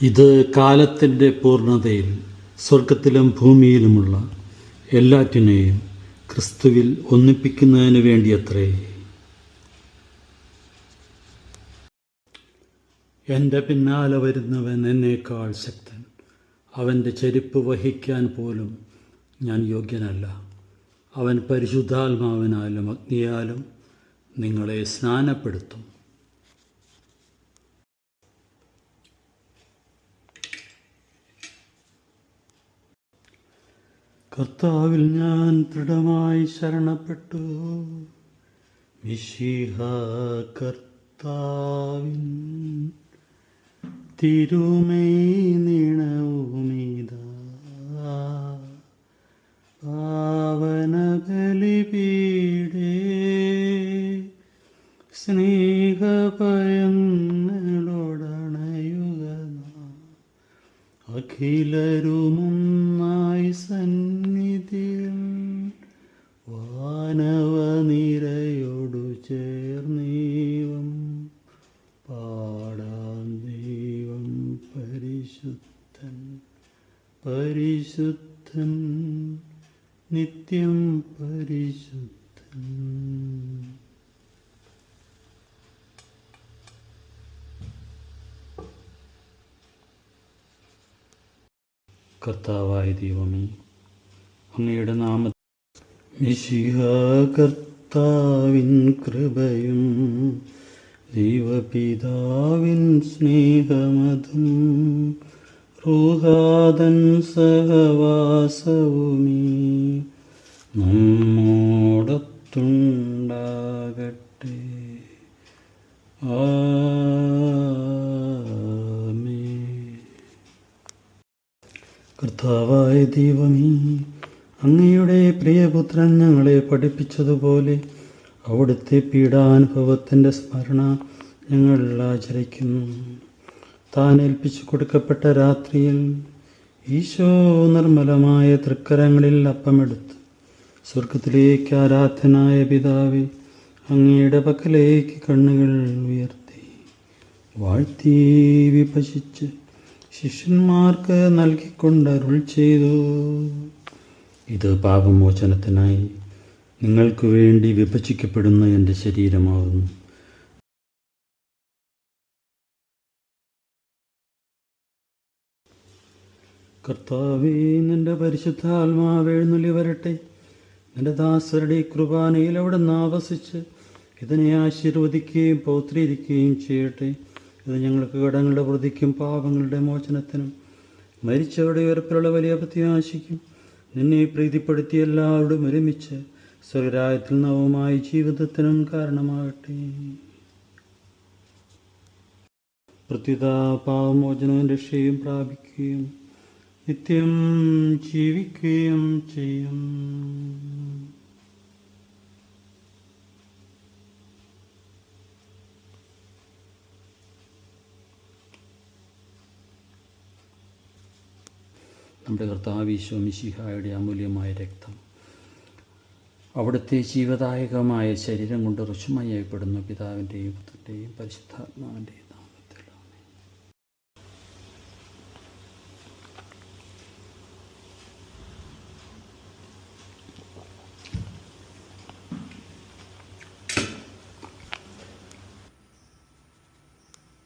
ഇത് കാലത്തിൻ്റെ പൂർണ്ണതയിൽ സ്വർഗത്തിലും ഭൂമിയിലുമുള്ള എല്ലാറ്റിനെയും ക്രിസ്തുവിൽ ഒന്നിപ്പിക്കുന്നതിന് വേണ്ടിയത്രേ. എൻ്റെ പിന്നാലെ വരുന്നവൻ എന്നേക്കാൾ ശക്തൻ. അവൻ്റെ ചെരുപ്പ് വഹിക്കാൻ പോലും ഞാൻ യോഗ്യനല്ല. അവൻ പരിശുദ്ധാത്മാവിനാലും അഗ്നിയാലും നിങ്ങളെ സ്നാനപ്പെടുത്തും. കർത്താവിൽ ഞാൻ ദൃഢമായി ശരണപ്പെട്ടു. മിശിഹ കർത്താവിൻ തിരുമേനി നിണവുമിതാ. പാവന ബലിപീഠേ സ്നേഹഭയങ്ങളോടണയുക. അഖിലരുമൊന്നായി സന്നിധിയിൽ വാനവനിരയോടു ചേർന്നീവം പാടാം. ദൈവം പരിശുദ്ധൻ, പരിശുദ്ധൻ, നിത്യം പരിശുദ്ധൻ. കർത്താവായ ദൈവമേ, അങ്ങയുടെ നാമത്തിൽ മിശിഹ കർത്താവിൻ കൃപയും ദൈവപിതാവിൻ സ്നേഹമതും റൂഹാദൻ സഹവാസവുമീ നമ്മോടൊത്തുണ്ടാകട്ടെ. കർത്താവായ ദൈവമേ, അങ്ങയുടെ പ്രിയപുത്രൻ ഞങ്ങളെ പഠിപ്പിച്ചതുപോലെ അവിടുത്തെ പീഡാനുഭവത്തിൻ്റെ സ്മരണ ഞങ്ങൾ ആചരിക്കുന്നു. താൻ ഏൽപ്പിച്ചു കൊടുക്കപ്പെട്ട രാത്രിയിൽ ഈശോ നിർമ്മലമായ തൃക്കരങ്ങളിൽ അപ്പമെടുത്ത് സ്വർഗത്തിലേക്ക് ആരാധനായ പിതാവേ, അങ്ങയുടെ പക്കലേക്ക് കണ്ണുകൾ ഉയർത്തി വാഴ്ത്തി വിഭജിച്ച് ശിഷ്യന്മാർക്ക് നൽകിക്കൊണ്ടരുൾ ചെയ്തു. ഇത് പാപമോചനത്തിനായി നിങ്ങൾക്ക് വേണ്ടി വിഭജിക്കപ്പെടുന്ന എൻ്റെ ശരീരമാകുന്നു. കർത്താവേ, നിന്റെ പരിശുദ്ധാത്മാവ് എഴുന്നള്ളി വരട്ടെ. നിന്റെ ദാസരുടെ കുർബാനയിൽ അവിടുന്ന് ആവസിച്ച് ഇതിനെ ആശീർവദിക്കുകയും പൗത്രീകരിക്കുകയും ചെയ്യട്ടെ. ഇത് ഞങ്ങൾക്ക് കടങ്ങളുടെ പ്രതിക്കും പാപങ്ങളുടെ മോചനത്തിനും മരിച്ചവരുടെ ഉയർപ്പിലുള്ള വലിയ പ്രത്യാശയ്ക്കും നിന്നെ പ്രീതിപ്പെടുത്തി എല്ലാവരോടും ഒരുമിച്ച് സ്വർഗരാജ്യത്തിൽ നവമായ ജീവിതത്തിനും കാരണമാകട്ടെ. പ്രത്യുത പാപമോചനവും രക്ഷയും പ്രാപിക്കുകയും നിത്യം ജീവിക്കുകയും ചെയ്യും. നമ്മുടെ കർത്താവ് ഈശോ മിശിഹായുടെ അമൂല്യമായ രക്തം അവിടുത്തെ ജീവദായകമായ ശരീരം കൊണ്ട് ഋഷുമയായിപ്പെടുന്നു. പിതാവിൻ്റെയും പുത്രൻ്റെയും പരിശുദ്ധാത്മാവിൻ്റെയും